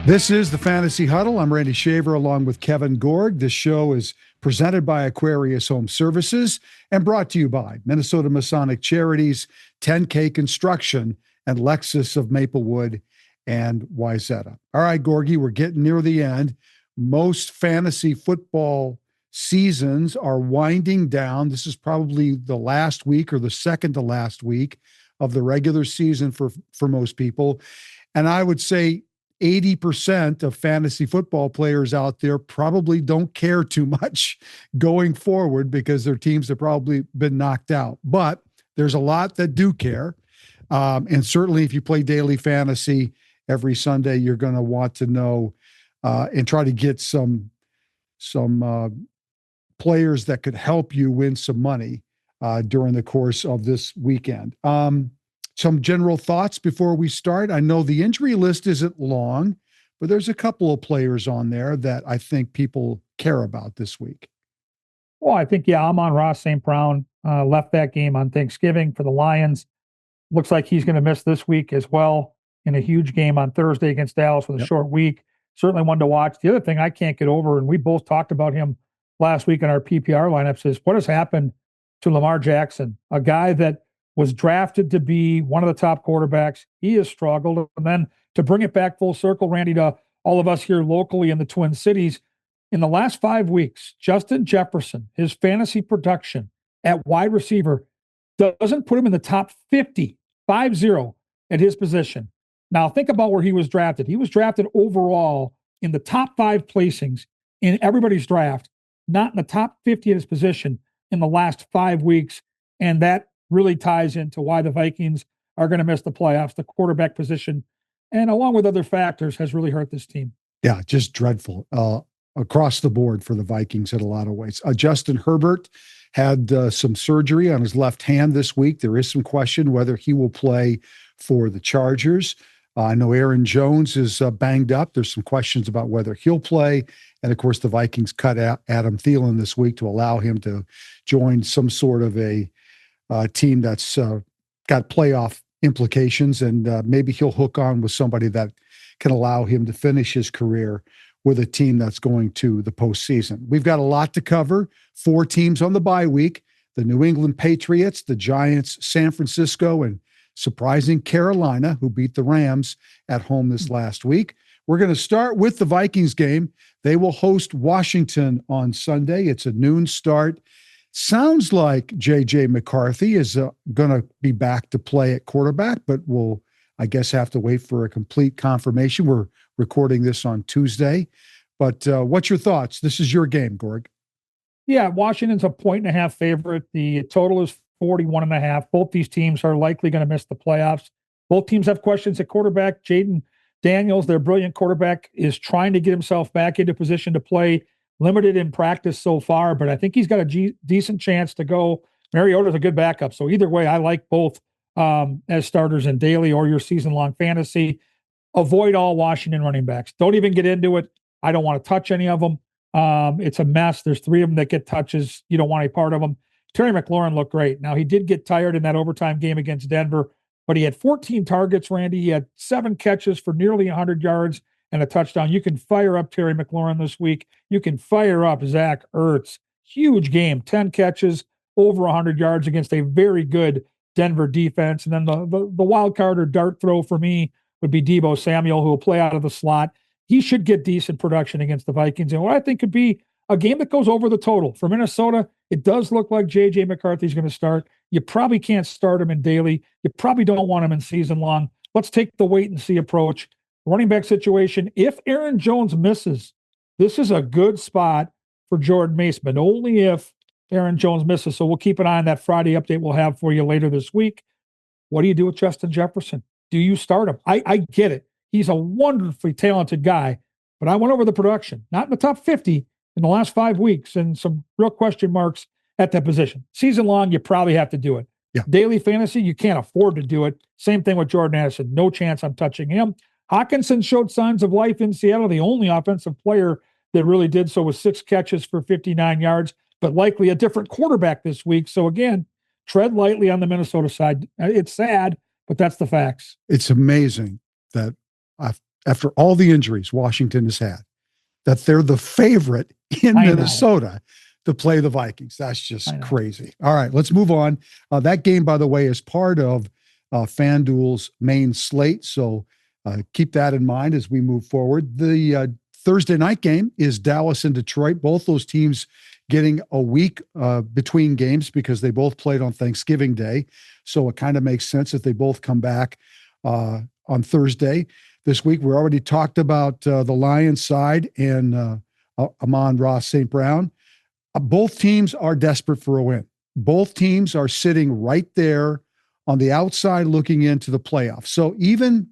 This is the Fantasy Huddle. I'm Randy Shaver along with Kevin Gorg. This show is presented by Aquarius Home Services and brought to you by Minnesota Masonic Charities, 10K Construction, and Lexus of Maplewood and Wayzata. All right, Gorgie, we're getting near the end. Most fantasy football seasons are winding down. This is probably the last week or the second to last week of the regular season for most people. And I would say 80% of fantasy football players out there probably don't care too much going forward because their teams have probably been knocked out. But there's a lot that do care. And certainly if you play daily fantasy every Sunday, you're going to want to know and try to get some players that could help you win some money during the course of this weekend. Some general thoughts before we start. I know the injury list isn't long, but there's a couple of players on there that I think people care about this week. Well, I think, Amon-Ra St. Brown left that game on Thanksgiving for the Lions. Looks like he's going to miss this week as well in a huge game on Thursday against Dallas with a short week. Certainly one to watch. The other thing I can't get over, and we both talked about him last week in our PPR lineups, is what has happened to Lamar Jackson, a guy that was drafted to be one of the top quarterbacks. He has struggled. And then to bring it back full circle, Randy, to all of us here locally in the Twin Cities, in the last 5 weeks, Justin Jefferson, his fantasy production at wide receiver doesn't put him in the top 50, 5-0 at his position. Now, think about where he was drafted. He was drafted overall in the top 5 placings in everybody's draft, not in the top 50 at his position in the last 5 weeks. And that really ties into why the Vikings are going to miss the playoffs. The quarterback position, and along with other factors, has really hurt this team. Yeah, just dreadful across the board for the Vikings in a lot of ways. Justin Herbert had some surgery on his left hand this week. There is some question whether he will play for the Chargers. I know Aaron Jones is banged up. There's some questions about whether he'll play. And of course, the Vikings cut out Adam Thielen this week to allow him to join some sort of a team that's got playoff implications, and maybe he'll hook on with somebody that can allow him to finish his career with a team that's going to the postseason. We've got a lot to cover. 4 teams on the bye week: the New England Patriots, the Giants, San Francisco, and surprising Carolina, who beat the Rams at home this last week. We're going to start with the Vikings game. They will host Washington on Sunday. It's a noon start. Sounds like J.J. McCarthy is going to be back to play at quarterback, but we'll, I guess, have to wait for a complete confirmation. We're recording this on Tuesday. But what's your thoughts? This is your game, Gorg. Yeah, Washington's a 1.5 favorite. The total is 41.5. Both these teams are likely going to miss the playoffs. Both teams have questions at quarterback. Jaden Daniels, their brilliant quarterback, is trying to get himself back into position to play. Limited in practice so far, but I think he's got a decent chance to go. Mariota's a good backup. So either way, I like both as starters in daily or your season-long fantasy. Avoid all Washington running backs. Don't even get into it. I don't want to touch any of them. It's a mess. There's 3 of them that get touches. You don't want any part of them. Terry McLaurin looked great. Now, he did get tired in that overtime game against Denver, but he had 14 targets, Randy. He had 7 catches for nearly 100 yards and a touchdown. You can fire up Terry McLaurin this week. You can fire up Zach Ertz. Huge game, 10 catches, over 100 yards against a very good Denver defense. And then the wild card or dart throw for me would be Deebo Samuel, who will play out of the slot. He should get decent production against the Vikings. And what I think could be a game that goes over the total. For Minnesota, it does look like J.J. McCarthy's going to start. You probably can't start him in daily. You probably don't want him in season long. Let's take the wait and see approach. Running back situation, if Aaron Jones misses, this is a good spot for Jordan Mason, but only if Aaron Jones misses. So we'll keep an eye on that Friday update we'll have for you later this week. What do you do with Justin Jefferson? Do you start him? I get it. He's a wonderfully talented guy, but I went over the production, not in the top 50 in the last 5 weeks, and some real question marks at that position. Season long, you probably have to do it. Yeah. Daily fantasy, you can't afford to do it. Same thing with Jordan Addison. No chance I'm touching him. Hawkinson showed signs of life in Seattle, the only offensive player that really did so with 6 catches for 59 yards, but likely a different quarterback this week. So again, tread lightly on the Minnesota side. It's sad, but that's the facts. It's amazing that after all the injuries Washington has had, that they're the favorite in Minnesota to play the Vikings. That's just crazy. All right, let's move on. That game, by the way, is part of FanDuel's main slate. So keep that in mind as we move forward. The Thursday night game is Dallas and Detroit. Both those teams getting a week between games because they both played on Thanksgiving Day. So it kind of makes sense that they both come back on Thursday this week. We already talked about the Lions side and Amon-Ra St. Brown. Both teams are desperate for a win. Both teams are sitting right there on the outside looking into the playoffs. So even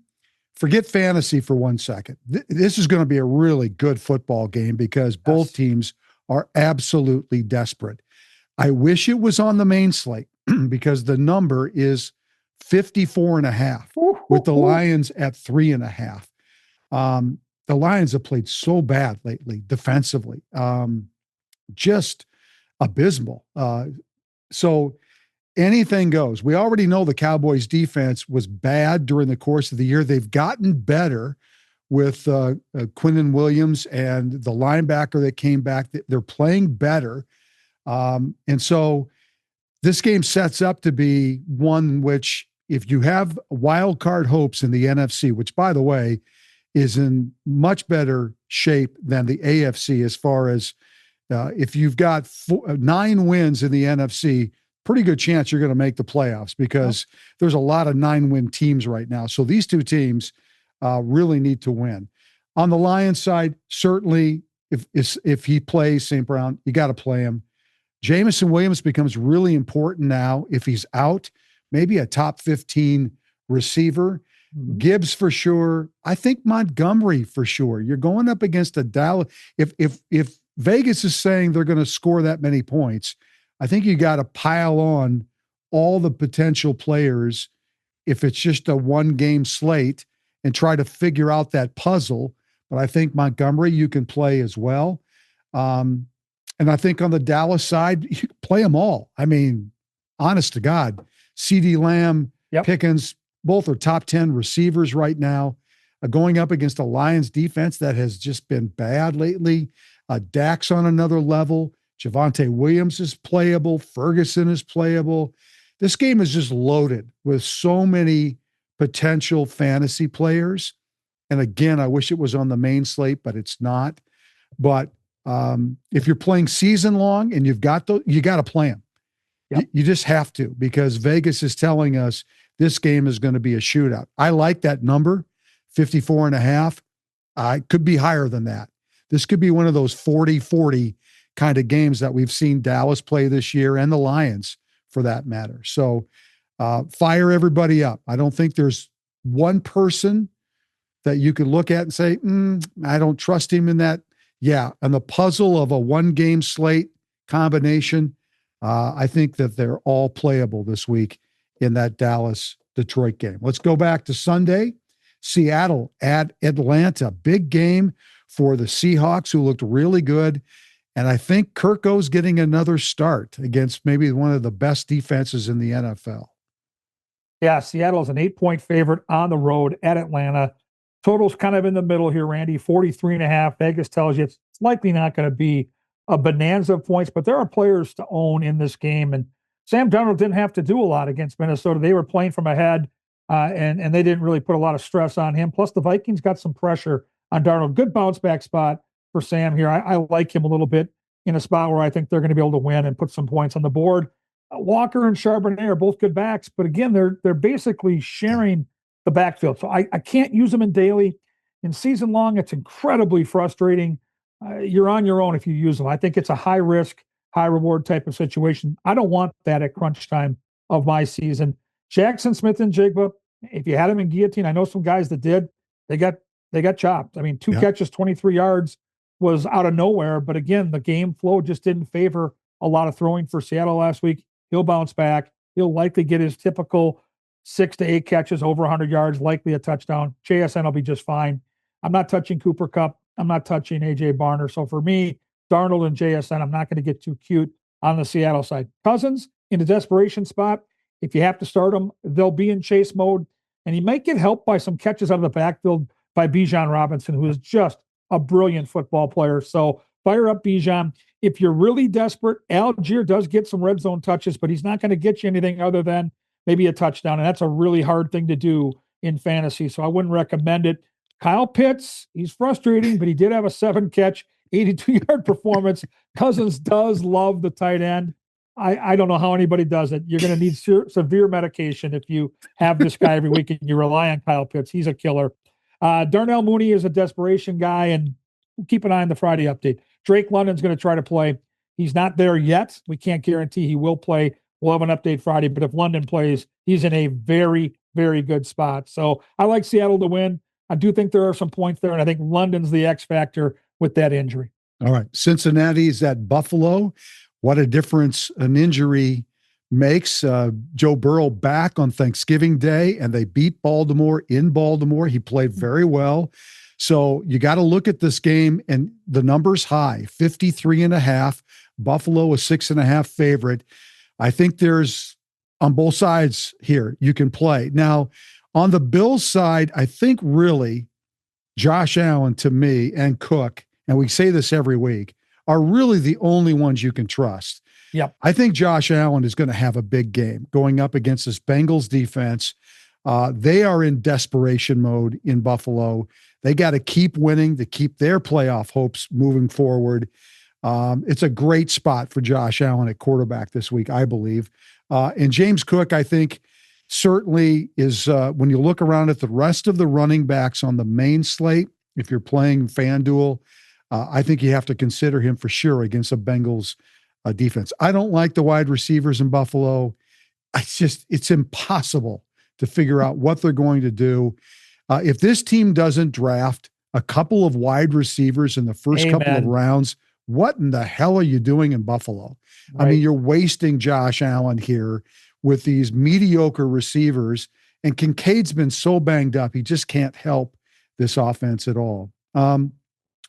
forget fantasy for 1 second. This is going to be a really good football game because both teams are absolutely desperate. I wish it was on the main slate because the number is 54.5 with the Lions at 3.5. The Lions have played so bad lately defensively. Just abysmal. So anything goes. We already know the Cowboys defense was bad during the course of the year. They've gotten better with Quinnen Williams and the linebacker that came back. They're playing better. And so this game sets up to be one which, if you have wild card hopes in the NFC, which, by the way, is in much better shape than the AFC as far as if you've got 9 wins in the NFC, pretty good chance you're going to make the playoffs because there's a lot of 9-win teams right now. So these two teams really need to win. On the Lions side, certainly if he plays St. Brown, you got to play him. Jameson Williams becomes really important now. If he's out, maybe a top 15 receiver. Gibbs for sure. I think Montgomery for sure. You're going up against a Dallas. If Vegas is saying they're going to score that many points, I think you got to pile on all the potential players if it's just a 1-game slate and try to figure out that puzzle. But I think Montgomery you can play as well. And I think on the Dallas side, you play them all. I mean, honest to God, CeeDee Lamb, Pickens, both are top 10 receivers right now, going up against a Lions defense that has just been bad lately. Dak's on another level. Javonte Williams is playable. Ferguson is playable. This game is just loaded with so many potential fantasy players. And again, I wish it was on the main slate, but it's not. But if you're playing season long and you've got you got to play them. You just have to, because Vegas is telling us this game is going to be a shootout. I like that number, 54.5. It could be higher than that. This could be one of those 40-40 kind of games that we've seen Dallas play this year and the Lions for that matter. So fire everybody up. I don't think there's one person that you could look at and say, I don't trust him in that. Yeah. And the puzzle of a 1-game slate combination, I think that they're all playable this week in that Dallas-Detroit game. Let's go back to Sunday. Seattle at Atlanta. Big game for the Seahawks, who looked really good. And I think Kirko's getting another start against maybe one of the best defenses in the NFL. Yeah, Seattle's an 8-point favorite on the road at Atlanta. Total's kind of in the middle here, Randy, 43.5. Vegas tells you it's likely not going to be a bonanza of points, but there are players to own in this game. And Sam Darnold didn't have to do a lot against Minnesota. They were playing from ahead, and they didn't really put a lot of stress on him. Plus, the Vikings got some pressure on Darnold. Good bounce back spot for Sam here. I like him a little bit in a spot where I think they're going to be able to win and put some points on the board. Walker and Charbonnet are both good backs, but again, they're basically sharing the backfield. So I can't use them in daily. In season long, it's incredibly frustrating. You're on your own if you use them. I think it's a high risk, high reward type of situation. I don't want that at crunch time of my season. Jackson Smith and Jigba, if you had him in guillotine, I know some guys that did, they got chopped. I mean, 2 catches, 23 yards was out of nowhere. But again, the game flow just didn't favor a lot of throwing for Seattle last week. He'll bounce back. He'll likely get his typical 6 to 8 catches, over 100 yards, likely a touchdown. JSN will be just fine. I'm not touching Cooper Kupp. I'm not touching A.J. Barner. So for me, Darnold and JSN, I'm not going to get too cute on the Seattle side. Cousins in a desperation spot. If you have to start them, they'll be in chase mode. And he might get helped by some catches out of the backfield by Bijan Robinson, who is just a brilliant football player. So fire up Bijan. If you're really desperate, Algier does get some red zone touches, but he's not going to get you anything other than maybe a touchdown. And that's a really hard thing to do in fantasy. So I wouldn't recommend it. Kyle Pitts, he's frustrating, but he did have a 7-catch, 82-yard performance. Cousins does love the tight end. I don't know how anybody does it. You're going to need severe medication if you have this guy every week and you rely on Kyle Pitts. He's a killer. Darnell Mooney is a desperation guy, and keep an eye on the Friday update. Drake London's going to try to play. He's not there yet. We can't guarantee he will play. We'll have an update Friday, but if London plays, he's in a very, very good spot. So I like Seattle to win. I do think there are some points there, and I think London's the X factor with that injury. All right. Cincinnati's at Buffalo. What a difference an injury makes. Joe Burrow back on Thanksgiving Day, and they beat Baltimore in Baltimore. He played very well. So you got to look at this game, and the number's high, 53.5. Buffalo a 6.5 favorite. I think there's on both sides here you can play. Now, on the Bills side, I think really Josh Allen to me and Cook, and we say this every week, are really the only ones you can trust. Yep. I think Josh Allen is going to have a big game going up against this Bengals defense. They are in desperation mode in Buffalo. They got to keep winning to keep their playoff hopes moving forward. It's a great spot for Josh Allen at quarterback this week, I believe. And James Cook, I think, certainly is, when you look around at the rest of the running backs on the main slate, if you're playing FanDuel, I think you have to consider him for sure against a Bengals defense. I don't like the wide receivers in Buffalo. It's impossible to figure out what they're going to do. If this team doesn't draft a couple of wide receivers in the first couple of rounds, what in the hell are you doing in Buffalo? Right. I mean, you're wasting Josh Allen here with these mediocre receivers, and Kincaid's been so banged up, he just can't help this offense at all. On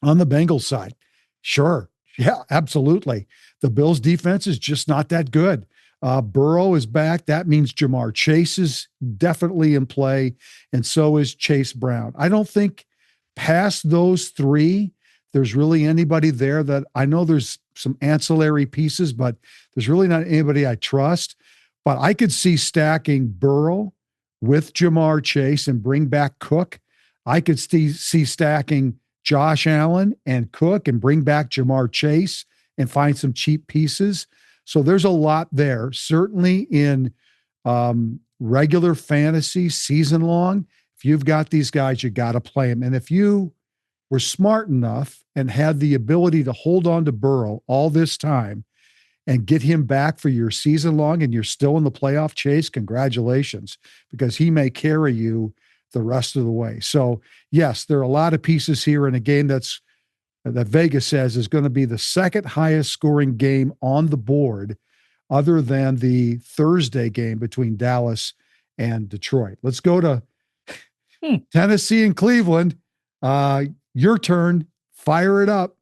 the Bengals side, sure. Yeah, absolutely. The Bills defense is just not that good. Burrow is back. That means Jamar Chase is definitely in play, and so is Chase Brown. I don't think past those three, there's really anybody there that I know there's some ancillary pieces, but there's really not anybody I trust. But I could see stacking Burrow with Jamar Chase and bring back Cook. I could see stacking Josh Allen and Cook and bring back Jamar Chase and find some cheap pieces. So there's a lot there. Certainly in regular fantasy season long, if you've got these guys, you got to play them. And if you were smart enough and had the ability to hold on to Burrow all this time and get him back for your season long and you're still in the playoff chase, congratulations, because he may carry you the rest of the way. So yes, there are a lot of pieces here in a game that Vegas says is going to be the second highest scoring game on the board other than the Thursday game between Dallas and Detroit. Let's go to Tennessee and Cleveland. Your turn. Fire it up.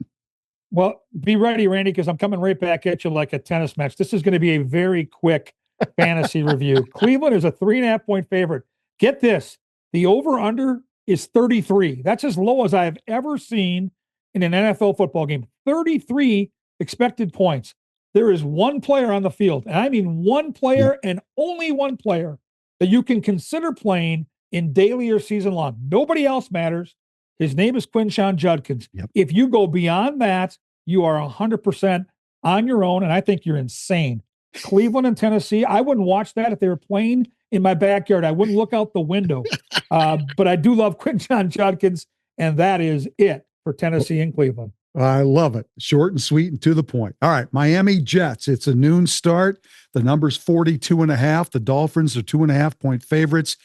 Well, be ready, Randy, because I'm coming right back at you like a tennis match. This is going to be a very quick fantasy review. Cleveland is a 3.5-point favorite. Get this. The over-under is 33. That's as low as I have ever seen in an NFL football game. 33 expected points. There is one player on the field, and I mean one player and only one player that you can consider playing in daily or season long. Nobody else matters. His name is Quinshon Judkins. Yep. If you go beyond that, you are 100% on your own, and I think you're insane. Cleveland and Tennessee, I wouldn't watch that if they were playing in my backyard. I wouldn't look out the window. But I do love Quinshon Judkins, and that is it for Tennessee and Cleveland. I love it. Short and sweet and to the point. All right, Miami Jets. It's a noon start. The number's 42.5. The Dolphins are 2.5-point favorites.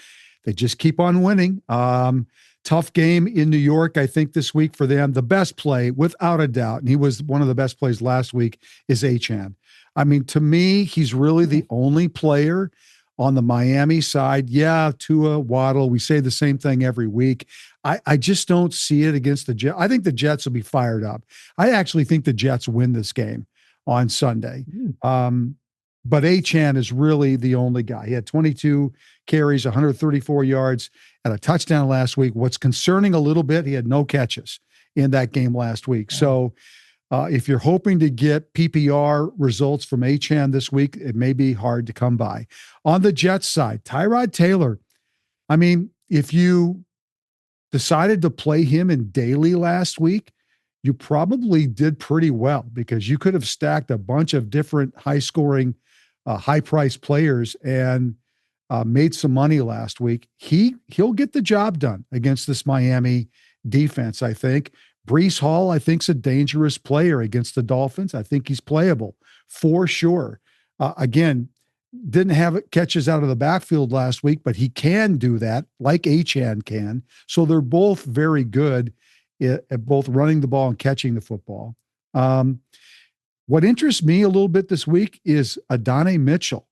They just keep on winning. Tough game in New York, I think, this week for them. The best play, without a doubt, and he was one of the best plays last week, is Achane. I mean, to me, he's really the only player on the Miami side. Yeah, Tua, Waddle, we say the same thing every week. I just don't see it against the Jets. I think the Jets will be fired up. I actually think the Jets win this game on Sunday. but Achan is really the only guy. He had 22 carries, 134 yards, and a touchdown last week. What's concerning a little bit, he had no catches in that game last week. So if you're hoping to get PPR results from Achan this week, it may be hard to come by. On the Jets side, Tyrod Taylor, I mean, if you decided to play him in daily last week, you probably did pretty well because you could have stacked a bunch of different high-scoring, high-priced players and made some money last week. He'll get the job done against this Miami defense, I think. Brees Hall, I think, is a dangerous player against the Dolphins. I think he's playable for sure. Again, didn't have catches out of the backfield last week, but he can do that like Achan can. So they're both very good at both running the ball and catching the football. What interests me a little bit this week is Adonai Mitchell.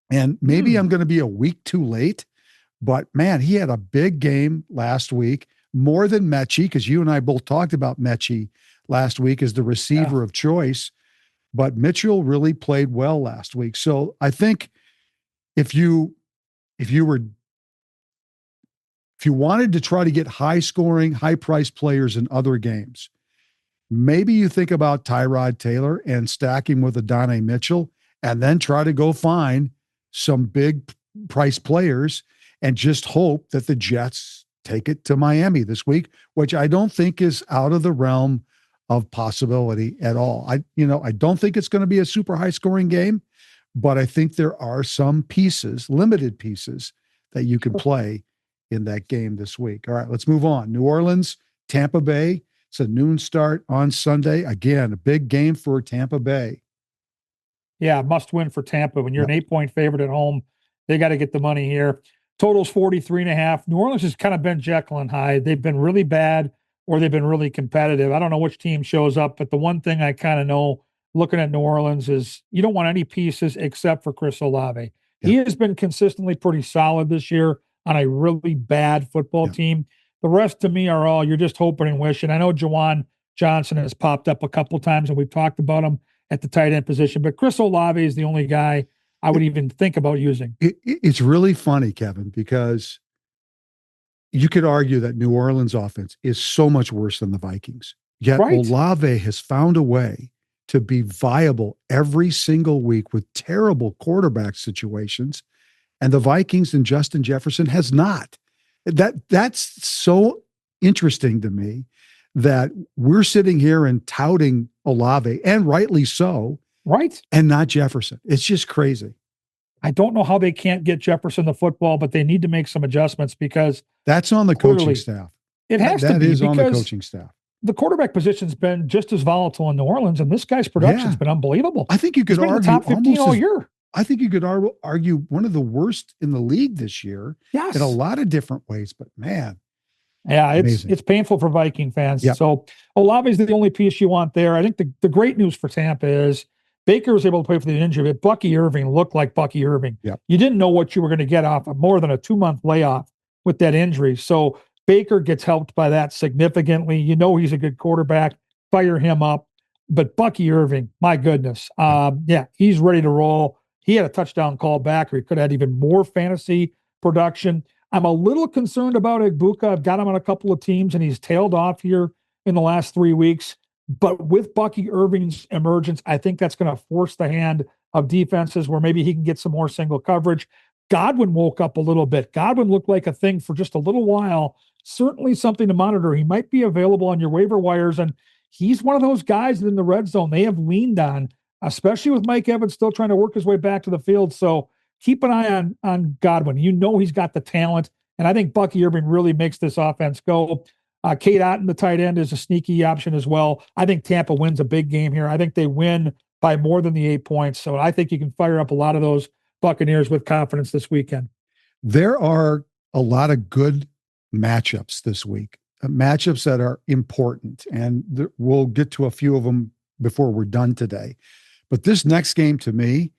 And maybe I'm going to be a week too late, but man, he had a big game last week, more than Mechie, because you and I both talked about Mechie last week as the receiver of choice. But Mitchell really played well last week. So I think if you wanted to try to get high scoring, high priced players in other games, maybe you think about Tyrod Taylor and stacking with Adonai Mitchell, and then try to go find some big price players and just hope that the Jets take it to Miami this week, which I don't think is out of the realm of possibility at all. I don't think it's going to be a super high scoring game, but I think there are some pieces, limited pieces, that you can play in that game this week. All right, let's move on. New Orleans, Tampa Bay. It's a noon start on Sunday. Again, a big game for Tampa Bay. Yeah, must win for Tampa. When you're an 8-point favorite at home, they got to get the money here. Total's 43.5. New Orleans has kind of been Jekyll and Hyde. They've been really bad or they've been really competitive. I don't know which team shows up, but the one thing I kind of know looking at New Orleans is you don't want any pieces except for Chris Olave. He has been consistently pretty solid this year on a really bad football team. The rest to me are all you're just hoping and wishing. I know Juwan Johnson has popped up a couple times, and we've talked about him at the tight end position, but Chris Olave is the only guy I would even think about using. It's really funny, Kevin, because you could argue that New Orleans offense is so much worse than the Vikings. Yet Olave has found a way to be viable every single week with terrible quarterback situations, and the Vikings and Justin Jefferson has not. That's so interesting to me that we're sitting here and touting Olave, and rightly so, right? And not Jefferson. It's just crazy. I don't know how they can't get Jefferson the football, but they need to make some adjustments because that's on the coaching staff. It has to be. That is on the coaching staff. The quarterback position's been just as volatile in New Orleans, and this guy's production's been unbelievable. I think you could argue top 15 all year. I think you could argue one of the worst in the league this year. Yes. In a lot of different ways, but man. Yeah, it's painful for Viking fans. Yep. So Olave is the only piece you want there. I think the great news for Tampa is Baker was able to play for the injury, but Bucky Irving looked like Bucky Irving. Yep. You didn't know what you were going to get off of more than a 2-month layoff with that injury. So Baker gets helped by that significantly. You know he's a good quarterback. Fire him up. But Bucky Irving, my goodness. He's ready to roll. He had a touchdown call back, or he could have had even more fantasy production. I'm a little concerned about Igbuka. I've got him on a couple of teams, and he's tailed off here in the last 3 weeks. But with Bucky Irving's emergence, I think that's going to force the hand of defenses where maybe he can get some more single coverage. Godwin woke up a little bit. Godwin looked like a thing for just a little while. Certainly something to monitor. He might be available on your waiver wires, and he's one of those guys in the red zone they have leaned on, especially with Mike Evans still trying to work his way back to the field. So keep an eye on Godwin. You know he's got the talent, and I think Bucky Irving really makes this offense go. Kate Otten, the tight end, is a sneaky option as well. I think Tampa wins a big game here. I think they win by more than the 8 points. So I think you can fire up a lot of those Buccaneers with confidence this weekend. There are a lot of good matchups this week, matchups that are important, and we'll get to a few of them before we're done today. But this next game to me,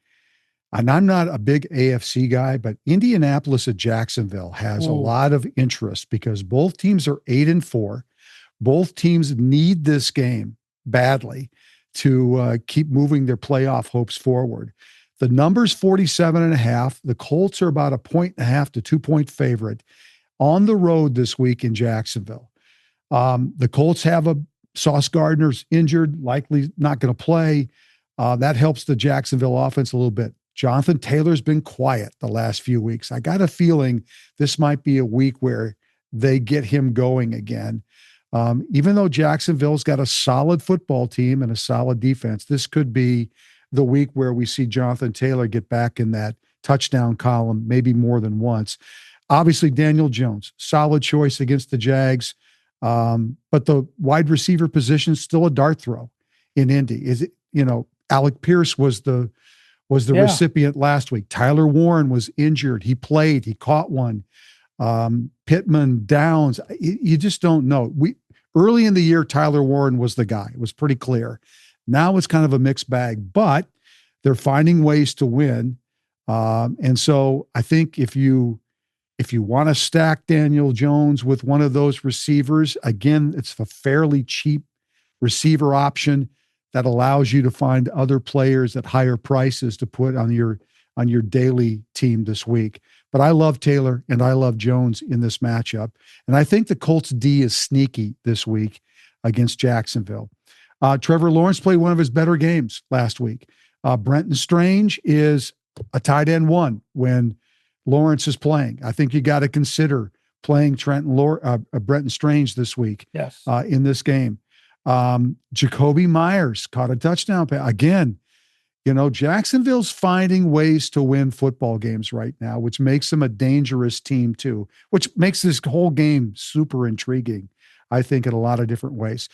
and I'm not a big AFC guy, but Indianapolis at Jacksonville has a lot of interest because both teams are 8-4. Both teams need this game badly to keep moving their playoff hopes forward. The number's 47.5. The Colts are about 1.5 to 2 point favorite on the road this week in Jacksonville. The Colts have Sauce Gardner's injured, likely not going to play. That helps the Jacksonville offense a little bit. Jonathan Taylor's been quiet the last few weeks. I got a feeling this might be a week where they get him going again. Even though Jacksonville's got a solid football team and a solid defense, this could be the week where we see Jonathan Taylor get back in that touchdown column, maybe more than once. Obviously, Daniel Jones, solid choice against the Jags. But the wide receiver position is still a dart throw in Indy. Is it, Alec Pierce was the recipient last week. Tyler Warren was injured. He played, he caught one. Pittman, Downs, you just don't know. Early in the year, Tyler Warren was the guy. It was pretty clear. Now it's kind of a mixed bag, but they're finding ways to win. And so I think if you want to stack Daniel Jones with one of those receivers, again, it's a fairly cheap receiver option that allows you to find other players at higher prices to put on your daily team this week. But I love Taylor and I love Jones in this matchup. And I think the Colts D is sneaky this week against Jacksonville. Trevor Lawrence played one of his better games last week. Brenton Strange is a tight end one when Lawrence is playing. I think you got to consider playing Brenton Strange this week. Yes. In this game. Jacoby Myers caught a touchdown pass. Again, Jacksonville's finding ways to win football games right now, which makes them a dangerous team too, which makes this whole game super intriguing, I think, in a lot of different ways.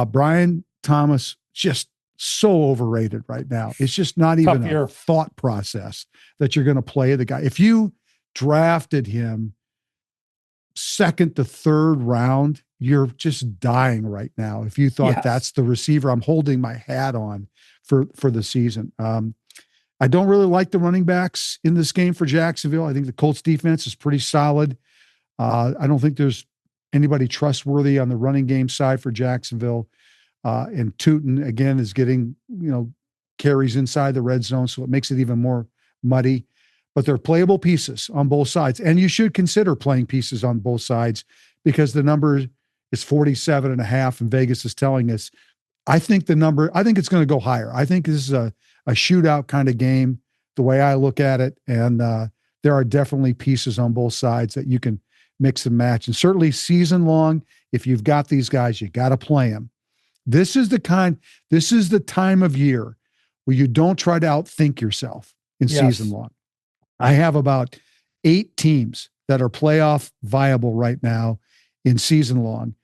Brian Thomas, just so overrated right now. It's just not even a thought process that you're going to play the guy. If you drafted him second to third round, you're just dying right now. If you thought that's the receiver, I'm holding my hat on for the season. I don't really like the running backs in this game for Jacksonville. I think the Colts defense is pretty solid. I don't think there's anybody trustworthy on the running game side for Jacksonville. And Tootin, again, is getting, carries inside the red zone, so it makes it even more muddy. But they're playable pieces on both sides. And you should consider playing pieces on both sides because the number is 47.5, and Vegas is telling us. I think it's going to go higher. I think this is a shootout kind of game, the way I look at it. And there are definitely pieces on both sides that you can mix and match. And certainly season long, if you've got these guys, you got to play them. This is the time of year where you don't try to outthink yourself in season long. I have about 8 teams that are playoff viable right now in season long.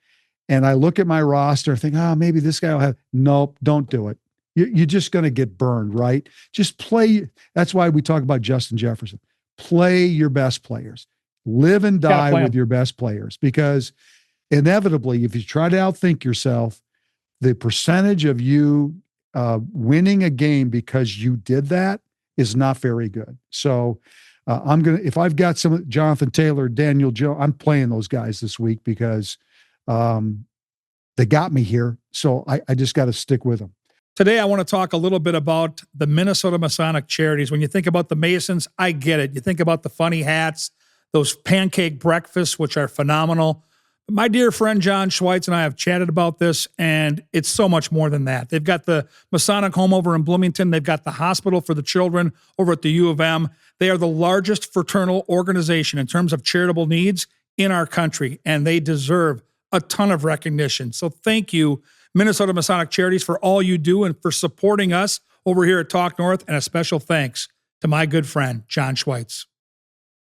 And I look at my roster and think, maybe this guy will have, nope, don't do it. You're just going to get burned, right? Just play. That's why we talk about Justin Jefferson. Play your best players. Live and die with your best players, because inevitably, if you try to outthink yourself, the percentage of you winning a game because you did that is not very good. So if I've got some Jonathan Taylor, Daniel Jones, I'm playing those guys this week because they got me here. So I just got to stick with them. Today, I want to talk a little bit about the Minnesota Masonic Charities. When you think about the Masons, I get it. You think about the funny hats, those pancake breakfasts, which are phenomenal. My dear friend John Schweitz and I have chatted about this, and it's so much more than that. They've got the Masonic home over in Bloomington. They've got the hospital for the children over at the U of M. They are the largest fraternal organization in terms of charitable needs in our country, and they deserve a ton of recognition. So thank you, Minnesota Masonic Charities, for all you do and for supporting us over here at Talk North, and a special thanks to my good friend, John Schweitz.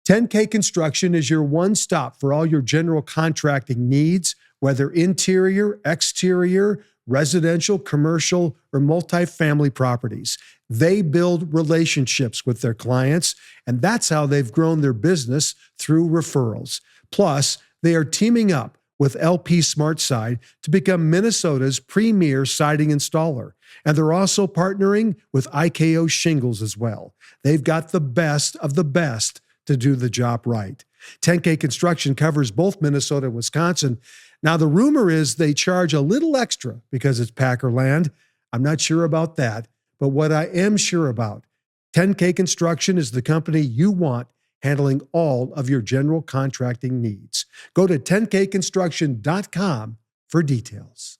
10K Construction is your one stop for all your general contracting needs, whether interior, exterior, residential, commercial, or multifamily properties. They build relationships with their clients, and that's how they've grown their business, through referrals. Plus, they are teaming up with LP SmartSide to become Minnesota's premier siding installer. And they're also partnering with IKO Shingles as well. They've got the best of the best to do the job right. 10K Construction covers both Minnesota and Wisconsin. Now, the rumor is they charge a little extra because it's Packer land. I'm not sure about that, but what I am sure about, 10K Construction is the company you want handling all of your general contracting needs. Go to 10kconstruction.com for details.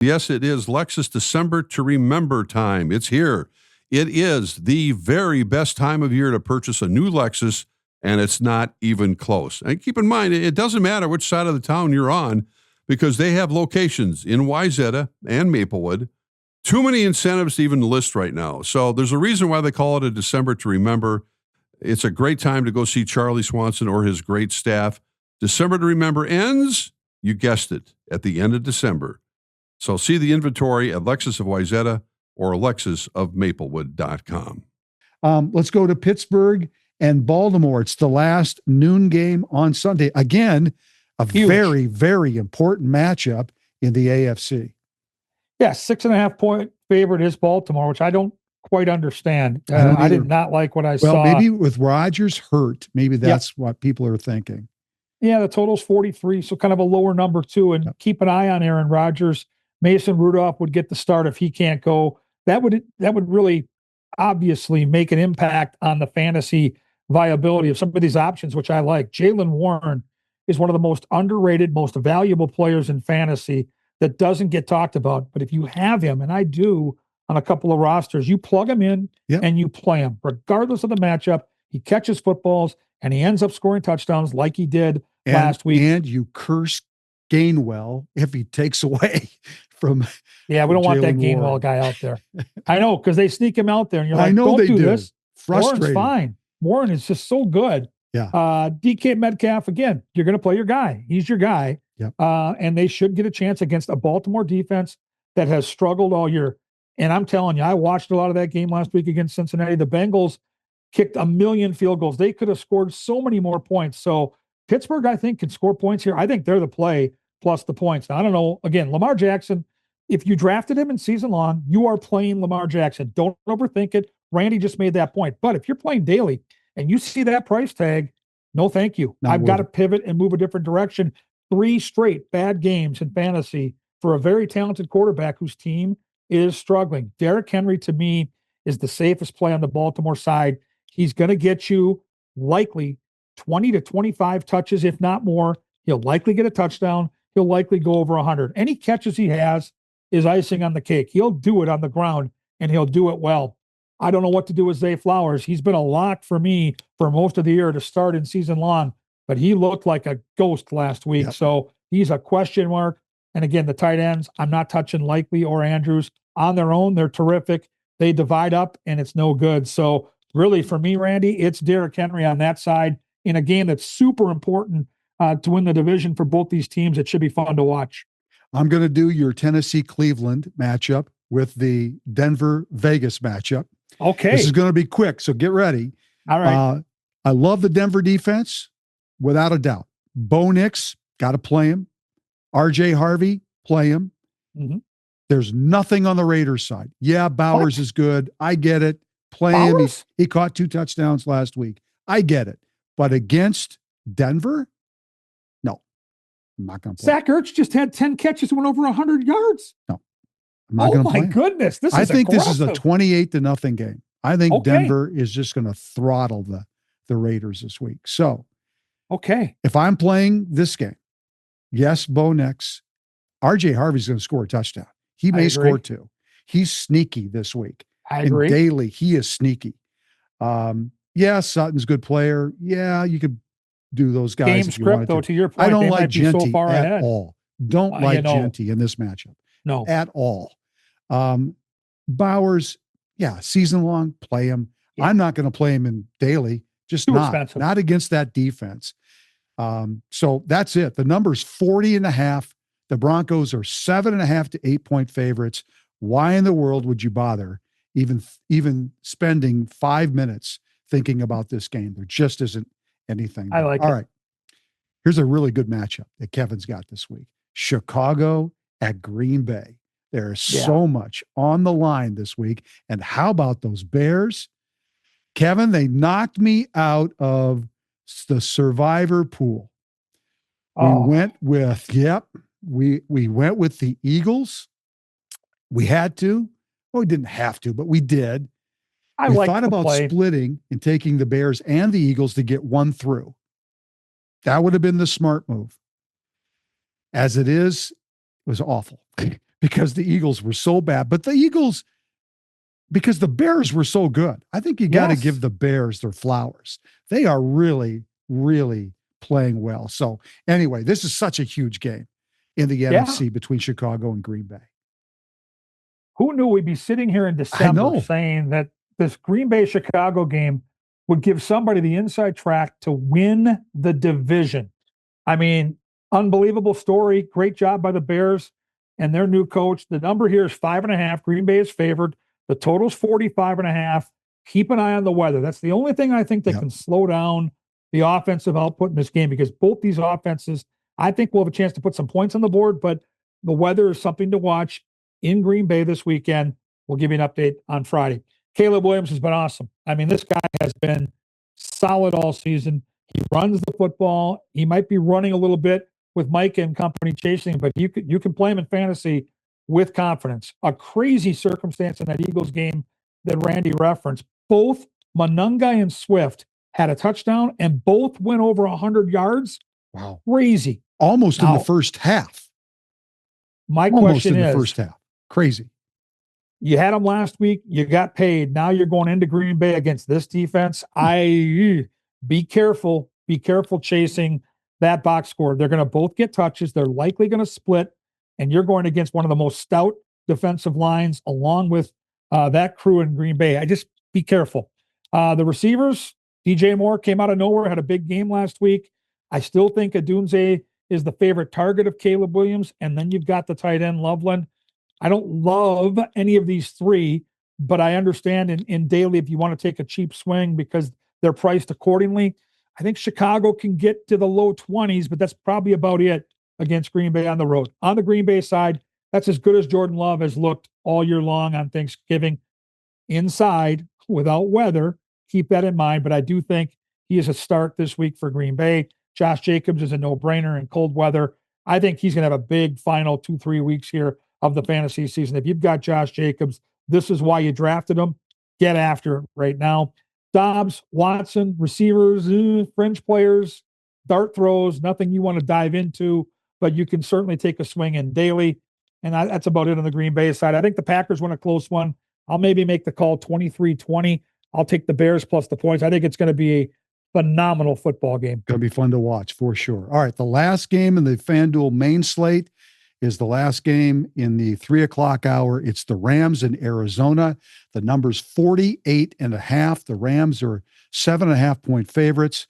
Yes, it is Lexus December to Remember time. It's here. It is the very best time of year to purchase a new Lexus, and it's not even close. And keep in mind, it doesn't matter which side of the town you're on, because they have locations in Wayzata and Maplewood. Too many incentives to even list right now. So there's a reason why they call it a December to Remember. It's a great time to go see Charlie Swanson or his great staff. December to Remember ends, you guessed it, at the end of December. So see the inventory at Lexus of Wayzata or lexusofmaplewood.com. Let's go to Pittsburgh and Baltimore. It's the last noon game on Sunday. Again, a very, very important matchup in the AFC. Yeah, 6.5 point favorite is Baltimore, which I don't quite understand. I did not like what I saw. Well, maybe with Rodgers hurt, maybe that's what people are thinking. Yeah, the total's 43, so kind of a lower number too. And keep an eye on Aaron Rodgers. Mason Rudolph would get the start if he can't go. That would really obviously make an impact on the fantasy viability of some of these options, which I like. Jaylen Warren is one of the most underrated, most valuable players in fantasy that doesn't get talked about. But if you have him, and I do on a couple of rosters, you plug him in and you play him. Regardless of the matchup, he catches footballs and he ends up scoring touchdowns like he did last week. And you curse Gainwell if he takes away from Yeah, we don't want that Gainwell Warren guy out there. I know, because they sneak him out there and you're like, I know don't they do do. this. Frustrating. Warren's fine. Warren is just so good. Yeah. DK Metcalf, again, you're going to play your guy. He's your guy. Yep. And they should get a chance against a Baltimore defense that has struggled all year. And I'm telling you, I watched a lot of that game last week against Cincinnati. The Bengals kicked 1 million field goals. They could have scored so many more points. So Pittsburgh, I think, can score points here. I think they're the play plus the points. Now, I don't know. Again, Lamar Jackson, if you drafted him in season long, you are playing Lamar Jackson. Don't overthink it. Randy just made that point. But if you're playing daily and you see that price tag, no thank you. I've got to pivot and move a different direction. 3 straight bad games in fantasy for a very talented quarterback whose team is struggling. Derrick Henry, to me, is the safest play on the Baltimore side. He's going to get you likely 20 to 25 touches, if not more. He'll likely get a touchdown. He'll likely go over 100. Any catches he has is icing on the cake. He'll do it on the ground, and he'll do it well. I don't know what to do with Zay Flowers. He's been a lock for me for most of the year to start in season long, but he looked like a ghost last week. Yep. So he's a question mark. And again, the tight ends, I'm not touching Likely or Andrews. On their own, they're terrific. They divide up, and it's no good. So really, for me, Randy, it's Derrick Henry on that side in a game that's super important to win the division for both these teams. It should be fun to watch. I'm going to do your Tennessee-Cleveland matchup with the Denver-Vegas matchup. Okay. This is going to be quick, so get ready. All right. I love the Denver defense, without a doubt. Bo Nix, got to play him. RJ Harvey, play him. Mm-hmm. There's nothing on the Raiders side. Yeah, Bowers is good. I get it. Play him. He caught 2 touchdowns last week. I get it. But against Denver, no, I'm not going to play. Zach Ertz just had 10 catches and went over 100 yards. No, I'm not going to play. Oh, my goodness. I think this is a 28-0 game. I think Denver is just going to throttle the Raiders this week. So, if I'm playing this game, yes, Bo Nix, RJ Harvey's going to score a touchdown. He may score 2. He's sneaky this week. I agree. And daily, he is sneaky. Yeah, Sutton's a good player. Yeah, you could do those guys. Game script, though, to your point, I don't they like might be Genty so far at ahead. all. Don't like Genty in this matchup. No. At all. Bowers, yeah, season long, play him. Yeah. I'm not going to play him in daily. Just not against that defense. So that's it. The number's 40.5. The Broncos are 7.5 to 8-point favorites. Why in the world would you bother even spending 5 minutes thinking about this game? There just isn't anything. I like it. All right. Here's a really good matchup that Kevin's got this week. Chicago at Green Bay. There's so much on the line this week. And how about those Bears? Kevin, they knocked me out of the survivor pool. We went with, we went with the Eagles. We had to. Well, we didn't have to, but we did. I We like thought the about play. splitting and taking the Bears and the Eagles to get one through. That would have been the smart move. As it is, it was awful because the Eagles were so bad. But the Eagles, because the Bears were so good, I think you got to Yes. give the Bears their flowers. They are really, really playing well. So anyway, this is such a huge game in the NFC between Chicago and Green Bay. Who knew we'd be sitting here in December know. saying that this Green Bay Chicago game would give somebody the inside track to win the division? I mean, unbelievable story. Great job by the Bears and their new coach. The number here is 5.5. Green Bay is favored. The total's 45.5. Keep an eye on the weather. That's the only thing I think that can slow down the offensive output in this game, because both these offenses, I think, will have a chance to put some points on the board, but the weather is something to watch in Green Bay this weekend. We'll give you an update on Friday. Caleb Williams has been awesome. I mean, this guy has been solid all season. He runs the football. He might be running a little bit with Mike and company chasing, but you can play him in fantasy with confidence. A crazy circumstance in that Eagles game that Randy referenced. Both Monunga and Swift had a touchdown, and both went over 100 yards. Wow. Crazy. Almost in the first half. My Almost question in is, the first half. Crazy. you had them last week. You got paid. Now you're going into Green Bay against this defense. Be careful. Be careful chasing that box score. They're going to both get touches. They're likely going to split, and you're going against one of the most stout defensive lines along with that crew in Green Bay. I just be careful. The receivers, DJ Moore came out of nowhere, had a big game last week. I still think Adunze is the favorite target of Caleb Williams, and then you've got the tight end Loveland. I don't love any of these three, but I understand in daily if you want to take a cheap swing because they're priced accordingly. I think Chicago can get to the low 20s, but that's probably about it against Green Bay on the road. On the Green Bay side, that's as good as Jordan Love has looked all year long on Thanksgiving. Inside, without weather, keep that in mind, but I do think he is a start this week for Green Bay. Josh Jacobs is a no-brainer in cold weather. I think he's going to have a big final 2-3 weeks here of the fantasy season. If you've got Josh Jacobs, this is why you drafted him. Get after it right now. Dobbs, Watson, receivers, fringe players, dart throws, nothing you want to dive into, but you can certainly take a swing in daily. And that's about it on the Green Bay side. I think the Packers win a close one. I'll maybe make the call 23-20. I'll take the Bears plus the points. I think it's going to be a phenomenal football game. Going to be fun to watch for sure. All right. The last game in the FanDuel main slate is the last game in the 3:00 hour. It's the Rams in Arizona. The number's 48.5. The Rams are 7.5-point favorites.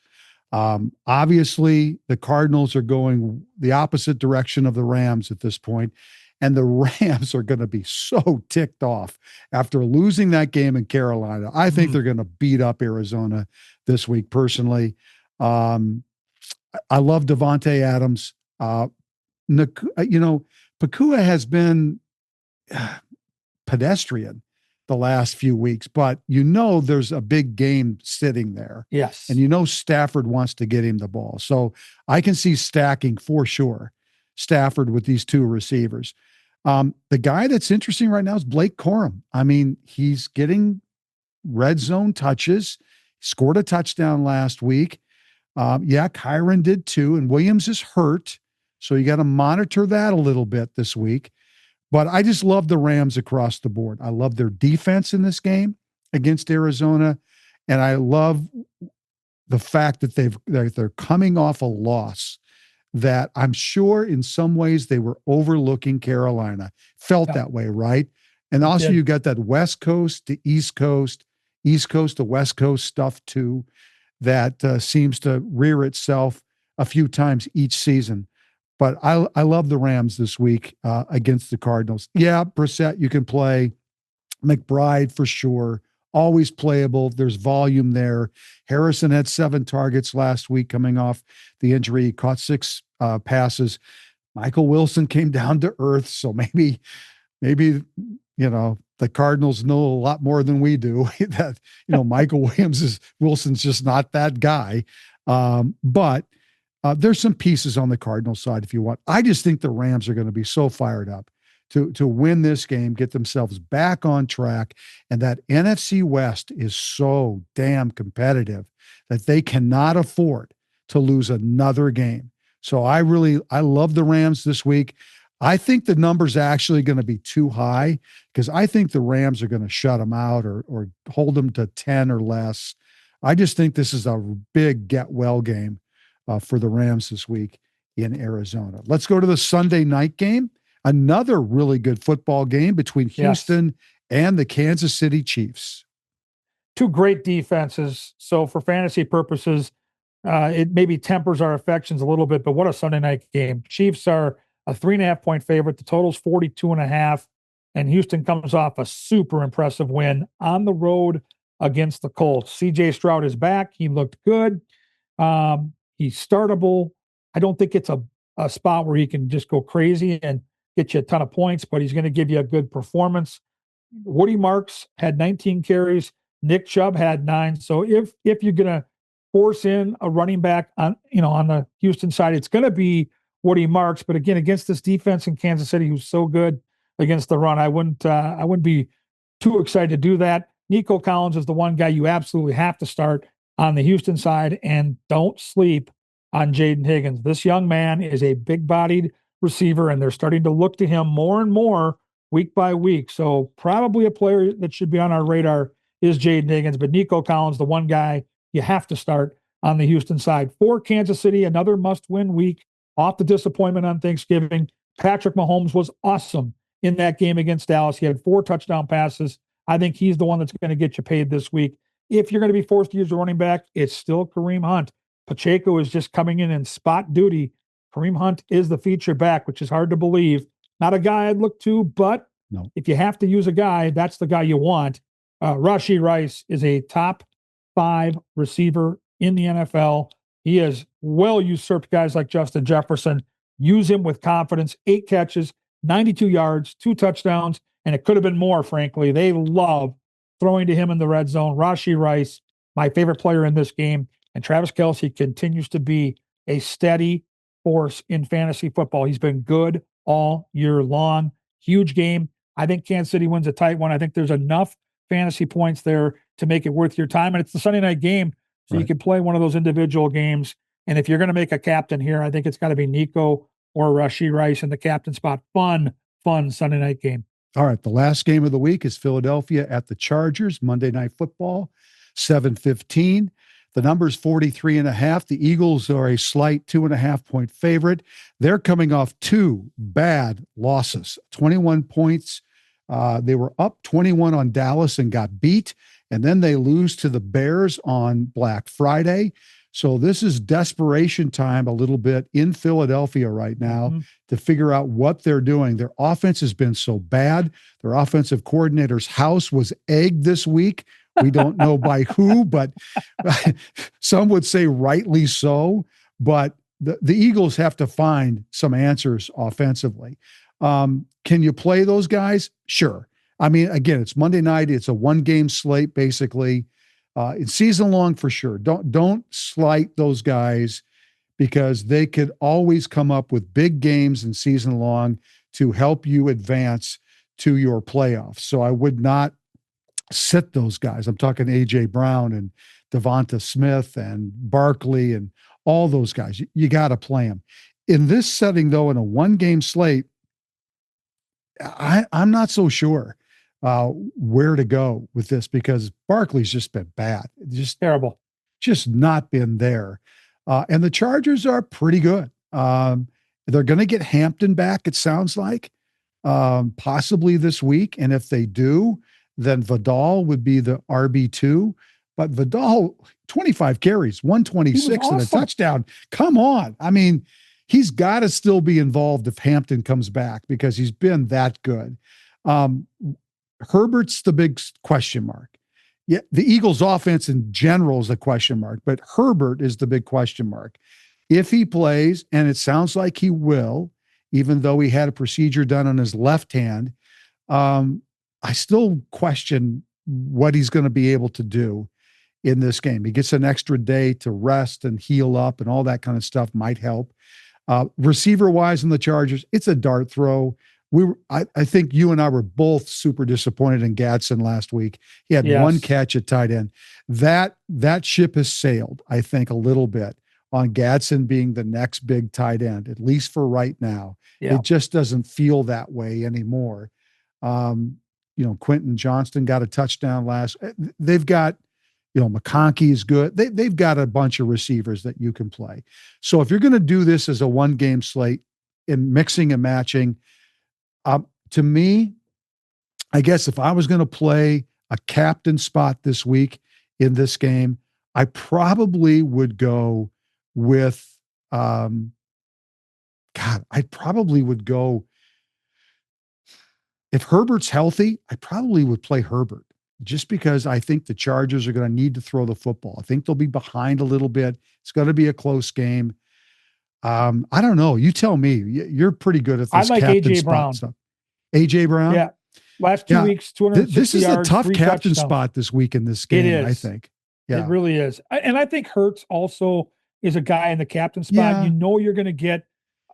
Obviously, the Cardinals are going the opposite direction of the Rams at this point, and the Rams are going to be so ticked off after losing that game in Carolina. I think they're going to beat up Arizona this week, personally. I love Devontae Adams. Pakua has been pedestrian the last few weeks, but there's a big game sitting there. Yes. And Stafford wants to get him the ball. So I can see stacking for sure Stafford with these two receivers. The guy that's interesting right now is Blake Corum. I mean, he's getting red zone touches, scored a touchdown last week. Kyron did too, and Williams is hurt. So you got to monitor that a little bit this week. But I just love the Rams across the board. I love their defense in this game against Arizona. And I love the fact that they're coming off a loss that I'm sure in some ways they were overlooking Carolina. Felt that way, right? And also you got that West Coast to East Coast to West Coast stuff too that seems to rear itself a few times each season. But I love the Rams this week against the Cardinals. Yeah, Brissett, you can play. McBride for sure. Always playable. There's volume there. Harrison had 7 targets last week coming off the injury. He caught 6 passes. Michael Wilson came down to earth. So maybe, the Cardinals know a lot more than we do that, Michael Wilson's just not that guy. But there's some pieces on the Cardinal side if you want. I just think the Rams are going to be so fired up to win this game, get themselves back on track. And that NFC West is so damn competitive that they cannot afford to lose another game. So I love the Rams this week. I think the number's actually going to be too high because I think the Rams are going to shut them out or hold them to 10 or less. I just think this is a big get well game for the Rams this week in Arizona. Let's go to the Sunday night game. Another really good football game between Houston and the Kansas City Chiefs. Two great defenses. So for fantasy purposes, it maybe tempers our affections a little bit, but what a Sunday night game. Chiefs are a 3.5-point favorite. The total's 42.5, and Houston comes off a super impressive win on the road against the Colts. CJ Stroud is back. He looked good. He's startable. I don't think it's a spot where he can just go crazy and get you a ton of points, but he's going to give you a good performance. Woody Marks had 19 carries. Nick Chubb had 9. So if you're going to force in a running back on the Houston side, it's going to be Woody Marks. But again, against this defense in Kansas City, who's so good against the run, I wouldn't be too excited to do that. Nico Collins is the one guy you absolutely have to start on the Houston side, and don't sleep on Jaden Higgins. This young man is a big-bodied receiver, and they're starting to look to him more and more week by week. So probably a player that should be on our radar is Jaden Higgins, but Nico Collins, the one guy you have to start on the Houston side. For Kansas City, another must-win week off the disappointment on Thanksgiving. Patrick Mahomes was awesome in that game against Dallas. He had 4 touchdown passes. I think he's the one that's going to get you paid this week. If you're going to be forced to use a running back, it's still Kareem Hunt. Pacheco is just coming in spot duty. Kareem Hunt is the feature back, which is hard to believe. Not a guy I'd look to, but if you have to use a guy, that's the guy you want. Rashee Rice is a top 5 receiver in the NFL. He has well usurped guys like Justin Jefferson. Use him with confidence. 8 catches, 92 yards, 2 touchdowns, and it could have been more, frankly. They love throwing to him in the red zone. Rashee Rice, my favorite player in this game, and Travis Kelce continues to be a steady force in fantasy football. He's been good all year long. Huge game. I think Kansas City wins a tight one. I think there's enough fantasy points there to make it worth your time. And it's the Sunday night game, so you can play one of those individual games. And if you're going to make a captain here, I think it's got to be Nico or Rashee Rice in the captain spot. Fun Sunday night game. All right. The last game of the week is Philadelphia at the Chargers, Monday Night Football, 7:15. The number's 43.5. The Eagles are a slight 2.5-point favorite. They're coming off 2 bad losses, 21 points. They were up 21 on Dallas and got beat, and then they lose to the Bears on Black Friday. So this is desperation time a little bit in Philadelphia right now to figure out what they're doing. Their offense has been so bad. Their offensive coordinator's house was egged this week. We don't know by who, but some would say rightly so. But the Eagles have to find some answers offensively. Can you play those guys? Sure. I mean, again, it's Monday night. It's a 1-game slate, basically. It's season long for sure. Don't slight those guys because they could always come up with big games in season long to help you advance to your playoffs. So I would not sit those guys. I'm talking A.J. Brown and Devonta Smith and Barkley and all those guys. You got to play them. In this setting, though, in a 1-game slate, I'm not so sure where to go with this because Barkley's just been bad. Just terrible. Just not been there. And the Chargers are pretty good. They're going to get Hampton back, it sounds like, possibly this week. And if they do, then Vidal would be the RB2. But Vidal, 25 carries, 126 and a touchdown. Come on. I mean, he's got to still be involved if Hampton comes back because he's been that good. Herbert's the big question mark. Yeah, the Eagles' offense in general is a question mark, but Herbert is the big question mark. If he plays, and it sounds like he will, even though he had a procedure done on his left hand, I still question what he's going to be able to do in this game. He gets an extra day to rest and heal up and all that kind of stuff might help. Receiver-wise in the Chargers, it's a dart throw. I think you and I were both super disappointed in Gadsden last week. He had one Yes. catch at tight end. That ship has sailed, I think, a little bit on Gadsden being the next big tight end, at least for right now. Yeah. It just doesn't feel that way anymore. Quentin Johnston got a touchdown they've got, McConkey is good. They've got a bunch of receivers that you can play. So if you're going to do this as a 1-game slate in mixing and matching, to me, I guess if I was going to play a captain spot this week in this game, I probably would go with, I probably would go, if Herbert's healthy, I probably would play Herbert just because I think the Chargers are going to need to throw the football. I think they'll be behind a little bit. It's going to be a close game. I don't know. You tell me. You're pretty good at this. I like captain A.J. spot Brown. stuff. A.J. Brown? Yeah. Last 2 weeks, 260 This is yards, a tough 3 captain touchdowns. spot this week in this game, It is. I think. Yeah. It really is. And I think Hurts also is a guy in the captain spot. Yeah. You know you're going to get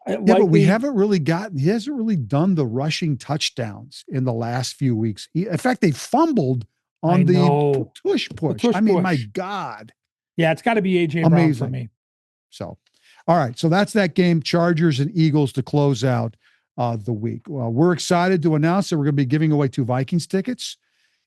but he hasn't really done the rushing touchdowns in the last few weeks. In fact, they fumbled on the tush push. I mean, my God. Yeah, it's got to be A.J. Brown for me. So, all right. So that's that game, Chargers and Eagles, to close out the week. Well, we're excited to announce that we're going to be giving away 2 Vikings tickets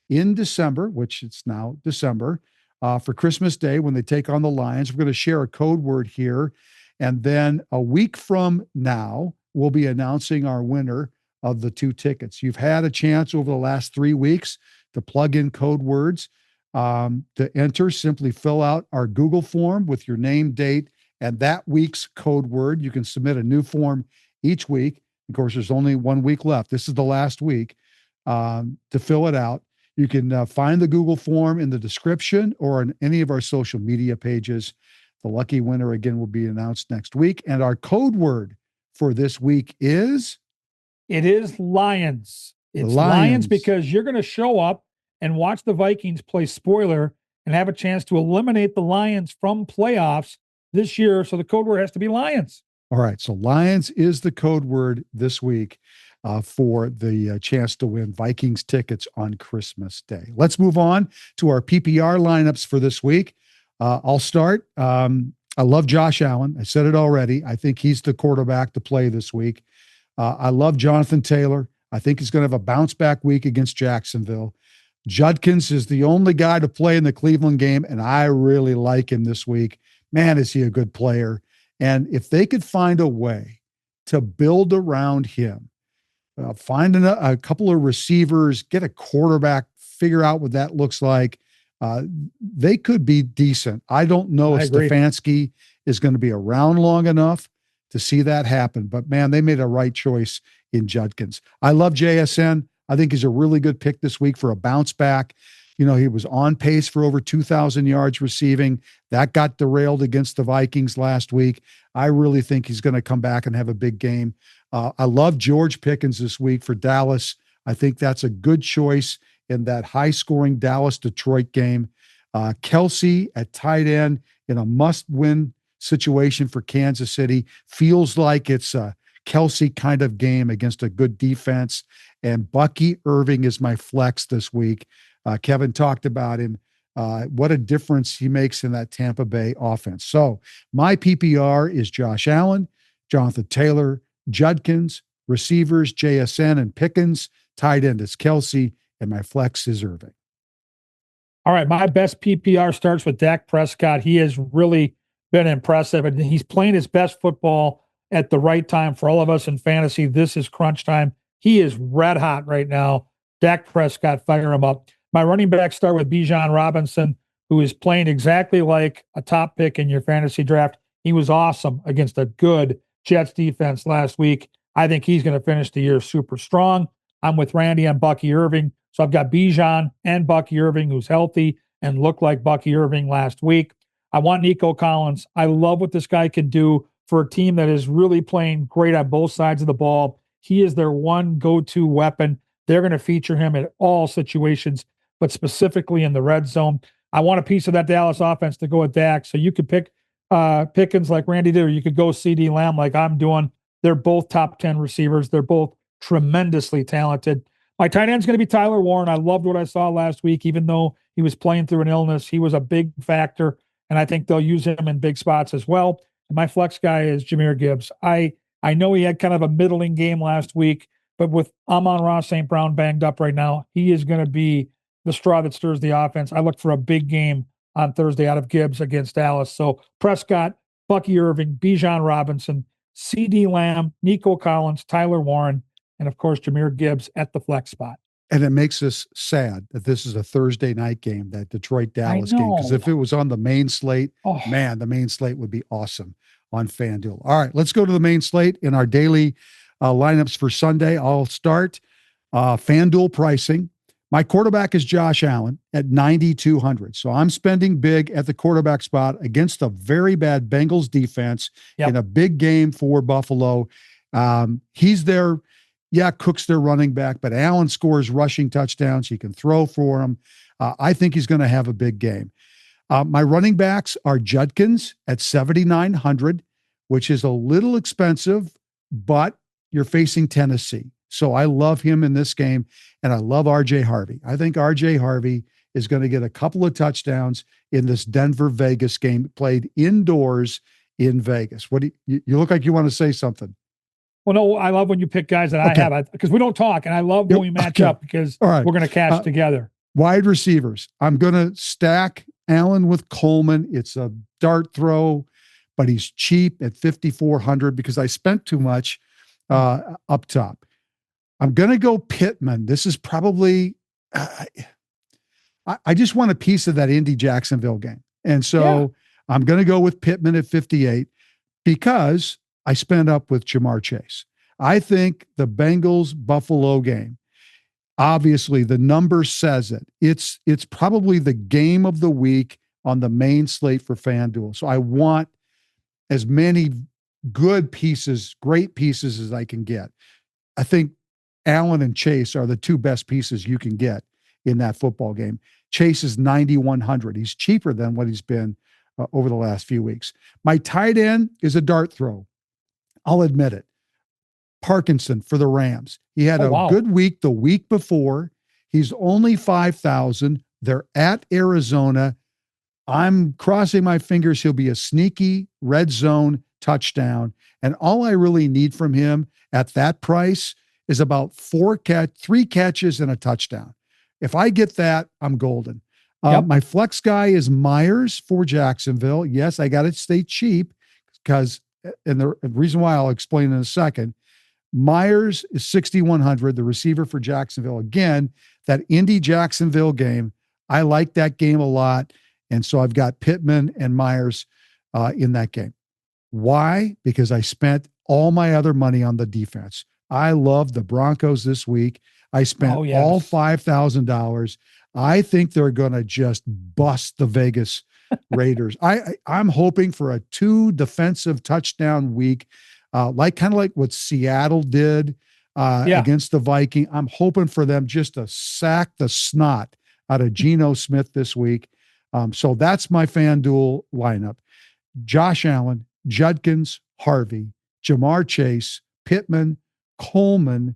in December, which it's now December, for Christmas Day when they take on the Lions. We're going to share a code word here. And then a week from now, we'll be announcing our winner of the 2 tickets. You've had a chance over the last 3 weeks to plug in code words. To enter, simply fill out our Google form with your name, date, and that week's code word. You can submit a new form each week. Of course, there's only 1 week left. This is the last week to fill it out. You can find the Google form in the description or on any of our social media pages. The lucky winner, again, will be announced next week. And our code word for this week is? It is Lions. It's Lions because you're going to show up and watch the Vikings play spoiler and have a chance to eliminate the Lions from playoffs this year. So the code word has to be Lions. All right. So Lions is the code word this week for the chance to win Vikings tickets on Christmas Day. Let's move on to our PPR lineups for this week. I'll start. I love Josh Allen. I said it already. I think he's the quarterback to play this week. I love Jonathan Taylor. I think he's going to have a bounce back week against Jacksonville. Judkins is the only guy to play in the Cleveland game, and I really like him this week. Man, is he a good player. And if they could find a way to build around him, find a couple of receivers, get a quarterback, figure out what that looks like, they could be decent. I don't know if Stefanski is going to be around long enough to see that happen, but man, they made a right choice in Judkins. I love JSN. I think he's a really good pick this week for a bounce back. He was on pace for over 2,000 yards receiving. That got derailed against the Vikings last week. I really think he's going to come back and have a big game. I love George Pickens this week for Dallas. I think that's a good choice in that high-scoring Dallas-Detroit game. Kelsey at tight end in a must-win situation for Kansas City. Feels like it's a Kelsey kind of game against a good defense. And Bucky Irving is my flex this week. Kevin talked about him. What a difference he makes in that Tampa Bay offense. So my PPR is Josh Allen, Jonathan Taylor, Judkins, receivers, JSN, and Pickens. Tight end is Kelsey, and my flex is Irving. All right, my best PPR starts with Dak Prescott. He has really been impressive, and he's playing his best football at the right time for all of us in fantasy. This is crunch time. He is red hot right now. Dak Prescott, fire him up. My running back start with Bijan Robinson, who is playing exactly like a top pick in your fantasy draft. He was awesome against a good Jets defense last week. I think he's going to finish the year super strong. I'm with Randy on Bucky Irving. So I've got Bijan and Bucky Irving, who's healthy and looked like Bucky Irving last week. I want Nico Collins. I love what this guy can do for a team that is really playing great on both sides of the ball. He is their one go-to weapon. They're going to feature him in all situations, but specifically in the red zone. I want a piece of that Dallas offense to go with Dak. So you could pick Pickens like Randy did, or you could go CD Lamb like I'm doing. They're both top 10 receivers. They're both tremendously talented. My tight end's going to be Tyler Warren. I loved what I saw last week, even though he was playing through an illness. He was a big factor, and I think they'll use him in big spots as well. And my flex guy is Jahmyr Gibbs. I know he had kind of a middling game last week, but with Amon-Ra St. Brown banged up right now, he is going to be the straw that stirs the offense. I look for a big game on Thursday out of Gibbs against Dallas. So Prescott, Bucky Irving, Bijan Robinson, CD Lamb, Nico Collins, Tyler Warren, and of course, Jahmyr Gibbs at the flex spot. And it makes us sad that this is a Thursday night game, that Detroit-Dallas game. Because if it was on the main slate, man, the main slate would be awesome on FanDuel. All right, let's go to the main slate in our daily lineups for Sunday. I'll start FanDuel pricing. My quarterback is Josh Allen at 9,200. So I'm spending big at the quarterback spot against a very bad Bengals defense in a big game for Buffalo. He's there. Yeah, Cook's their running back, but Allen scores rushing touchdowns. He can throw for him. I think he's going to have a big game. My running backs are Judkins at 7,900, which is a little expensive, but you're facing Tennessee. So I love him in this game, and I love R.J. Harvey. I think R.J. Harvey is going to get a couple of touchdowns in this Denver-Vegas game played indoors in Vegas. What do you look like you want to say something? Well, no, I love when you pick guys that I have, because we don't talk, and I love when we match up because we're going to cash together. Wide receivers. I'm going to stack Allen with Coleman. It's a dart throw, but he's cheap at 5,400 because I spent too much up top. I'm going to go Pittman. This is probably, I just want a piece of that Indy-Jacksonville game. And so I'm going to go with Pittman at 58 because I spent up with Jamar Chase. I think the Bengals-Buffalo game, obviously the number says it. It's probably the game of the week on the main slate for FanDuel. So I want as many good pieces, great pieces as I can get. I think Allen and Chase are the two best pieces you can get in that football game. Chase is 9,100. He's cheaper than what he's been over the last few weeks. My tight end is a dart throw. I'll admit it. Parkinson for the Rams. He had a good week the week before. He's only 5,000. They're at Arizona. I'm crossing my fingers he'll be a sneaky red zone touchdown. And all I really need from him at that price is about 3 catches and a touchdown. If I get that, I'm golden. My flex guy is Myers for Jacksonville. Yes, I got to stay cheap because, and the reason why I'll explain in a second, Myers is 6,100, the receiver for Jacksonville. Again, that Indy-Jacksonville game, I like that game a lot. And so I've got Pittman and Myers in that game. Why? Because I spent all my other money on the defense. I love the Broncos this week. I spent all $5,000. I think they're going to just bust the Vegas Raiders. I'm hoping for a 2 defensive touchdown week, kind of like what Seattle did against the Viking. I'm hoping for them just to sack the snot out of Geno Smith this week. So that's my FanDuel lineup. Josh Allen, Judkins, Harvey, Jamar Chase, Pittman, Coleman,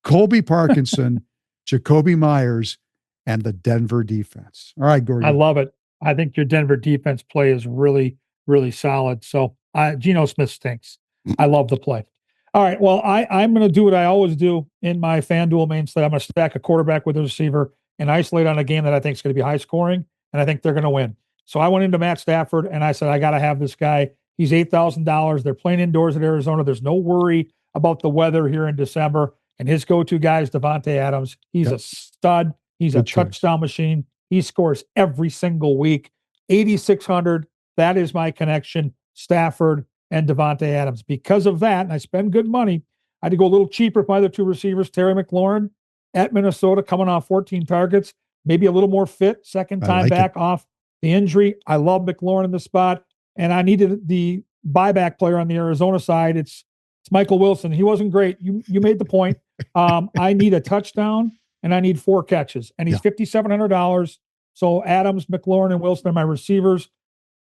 Colby Parkinson, Jacoby Myers, and the Denver defense. All right, Gordon. I love it. I think your Denver defense play is really, really solid. So Geno Smith stinks. I love the play. All right. Well, I'm going to do what I always do in my FanDuel main slate. I'm going to stack a quarterback with a receiver and isolate on a game that I think is going to be high scoring, and I think they're going to win. So I went into Matt Stafford, and I said, I got to have this guy. He's $8,000. They're playing indoors at Arizona. There's no worry about the weather here in December. And his go-to guy is Devontae Adams. He's a stud. He's a touchdown machine. He scores every single week. 8,600. That is my connection. Stafford and Devontae Adams. Because of that, and I spend good money, I had to go a little cheaper with my other 2 receivers. Terry McLaurin at Minnesota, coming off 14 targets, maybe a little more fit, second time back off the injury. I love McLaurin in the spot, and I needed the buyback player on the Arizona side. It's Michael Wilson. He wasn't great. You made the point. I need a touchdown, and I need 4 catches, and he's $5,700. So Adams, McLaurin, and Wilson are my receivers.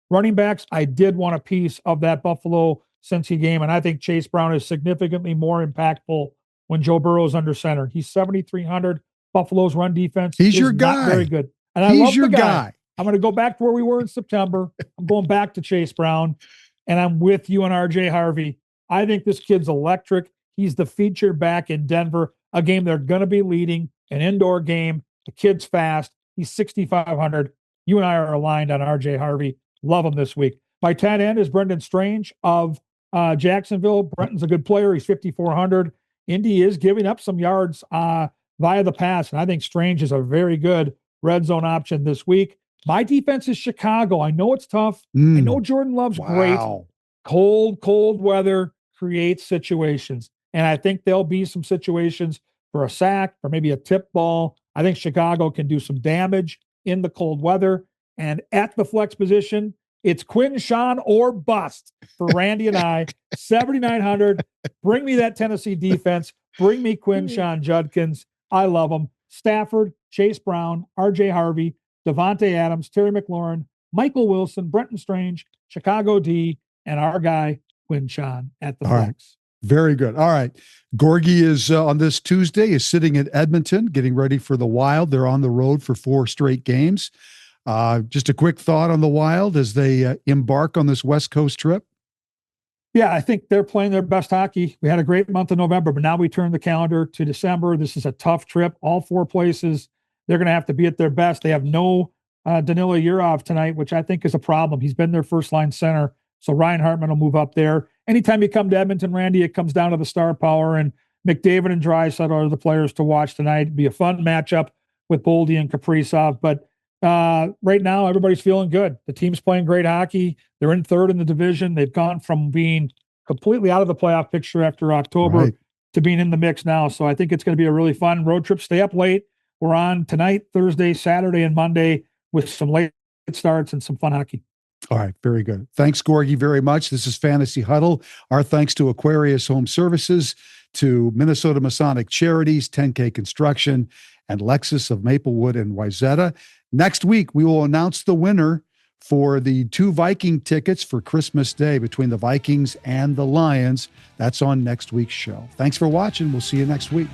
Running backs, I did want a piece of that Buffalo Cincy game. And I think Chase Brown is significantly more impactful when Joe Burrow is under center. He's 7,300. Buffalo's run defense He's is your not guy. very good. And I He's love your the guy. I'm going to go back to where we were in September. I'm going back to Chase Brown, and I'm with you on RJ Harvey. I think this kid's electric. He's the feature back in Denver, a game they're going to be leading, an indoor game. The kid's fast. He's 6,500. You and I are aligned on RJ Harvey. Love him this week. My tight end is Brendan Strange of Jacksonville. Brenton's a good player. He's 5,400. Indy is giving up some yards via the pass, and I think Strange is a very good red zone option this week. My defense is Chicago. I know it's tough. I know Jordan Love's great. Cold weather creates situations. And I think there'll be some situations for a sack or maybe a tip ball. I think Chicago can do some damage in the cold weather. And at the flex position, it's Quinshon or bust for Randy and I. 7,900. Bring me that Tennessee defense. Bring me Quinshon Judkins. I love him. Stafford, Chase Brown, RJ Harvey, Devontae Adams, Terry McLaurin, Michael Wilson, Brenton Strange, Chicago D, and our guy, Quinshon at the flex. Right. Very good. All right. Gorgie is on this Tuesday, is sitting in Edmonton, getting ready for the Wild. They're on the road for 4 straight games. Just a quick thought on the Wild as they embark on this West Coast trip. Yeah, I think they're playing their best hockey. We had a great month of November, but now we turn the calendar to December. This is a tough trip. All 4 places, they're going to have to be at their best. They have no Danila Yurov tonight, which I think is a problem. He's been their first-line center, so Ryan Hartman will move up there. Anytime you come to Edmonton, Randy, it comes down to the star power, and McDavid and Draisaitl are the players to watch tonight. It'd be a fun matchup with Boldy and Kaprizov, but right now, everybody's feeling good. The team's playing great hockey. They're in third in the division. They've gone from being completely out of the playoff picture after October to being in the mix now. So I think it's going to be a really fun road trip. Stay up late. We're on tonight, Thursday, Saturday, and Monday with some late starts and some fun hockey. All right. Very good. Thanks, Gorgie, very much. This is Fantasy Huddle. Our thanks to Aquarius Home Services, to Minnesota Masonic Charities, 10K Construction, and Lexus of Maplewood and Wayzata. Next week, we will announce the winner for the 2 Viking tickets for Christmas Day between the Vikings and the Lions. That's on next week's show. Thanks for watching. We'll see you next week.